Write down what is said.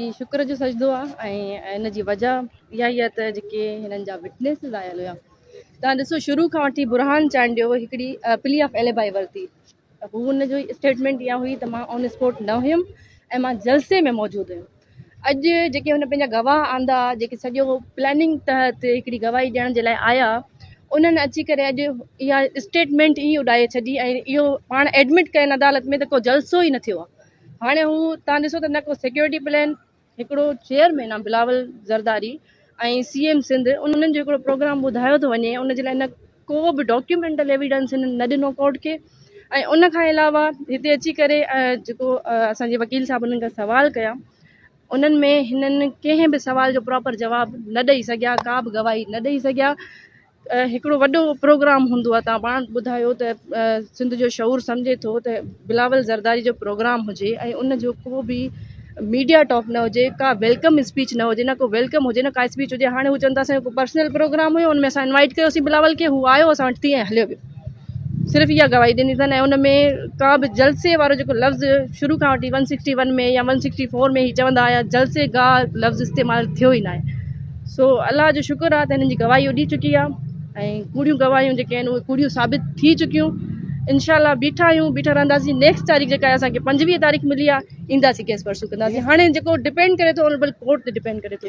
जी शुक्र जो सजदो आहे ऐं इन जी वजह इहा ई आहे त जेके हिननि जा विटनेसिस आयल हुआ। तव्हां ॾिसो शुरू खां वठी बुरहान चांड जो हिकिड़ी प्ली ऑफ एलिबाई वरिती। हू हुन जो स्टेटमेंट इहा हुई त मां ऑन स्पॉट न हुयमि ऐं मां जलसे में मौजूदु हुयमि। अॼु जेके हुन पंहिंजा गवाह आंदा, जेके सॼो प्लैनिंग तहत हिकिड़ी गवाही ॾियण जे लाइ आया, उन्हनि अची करे अॼु इहा स्टेटमेंट ई उॾाए छॾी ऐं इहो पाण एडमिट कयनि अदालत में त को जलसो ई न थियो आहे। हाणे हू तव्हां ॾिसो त न को सिक्योरिटी प्लान, हिकिड़ो चेयरमैन आहे बिलावल ज़रदारी ऐं CM सिंध, उन्हनि जो हिकिड़ो प्रोग्राम ॿुधायो थो वञे, उन जे लाइ न को बि डॉक्यूमेंटल एविडेंस हिननि न ॾिनो कोर्ट खे। ऐं उन खां अलावा हिते अची करे जेको असांजे वकील साहिब उन्हनि खां सवाल कया, उन्हनि में हिननि कंहिं बि सवाल जो प्रॉपर जवाबु न ॾेई सघिया, का बि गवाही न ॾेई सघिया। हिकिड़ो वॾो प्रोग्राम हूंदो आहे, तव्हां पाण ॿुधायो त सिंध जो शऊर सम्झे थो त बिलावल ज़रदारी जो प्रोग्राम हुजे ऐं उन जो को बि मीडिया टॉक न हुजे, का वेलकम स्पीच न हुजे, न को वेलकम हुजे, न का स्पीच हुजे। हाणे हू चवनि था असांजो पर्सनल प्रोग्राम हुयो, उनमें असां इनवाइट कयोसीं बिलावल खे, हू आयो, असां वटि तीअं हलियो वियो। सिर्फ़ु इहा गवाही ॾिनी अथनि ऐं उन में का बि जलसे वारो जेको लफ़्ज़ शुरू खां वठी 161 में या 164 में ई चवंदा आया, जलसे गा लफ़्ज़ इस्तेमालु थियो ई न आहे। सो अलाह जो शुक्र आहे त हिननि जी गवाही उॾी चुकी आहे ऐं कूड़ियूं गवाहियूं जेके आहिनि उहे कूड़ियूं साबित थी चुकियूं। इंशाल्लाह बीठा आहियूं, बीठा रहंदासीं। नेक्स्ट तारीख़ जेका आहे असांखे 25 तारीख़ मिली आहे, ईंदासीं केस परसूं कंदासीं। हाणे जेको डिपेंड करे थो ऑनरेबल कोर्ट ते डिपेंड करे थो।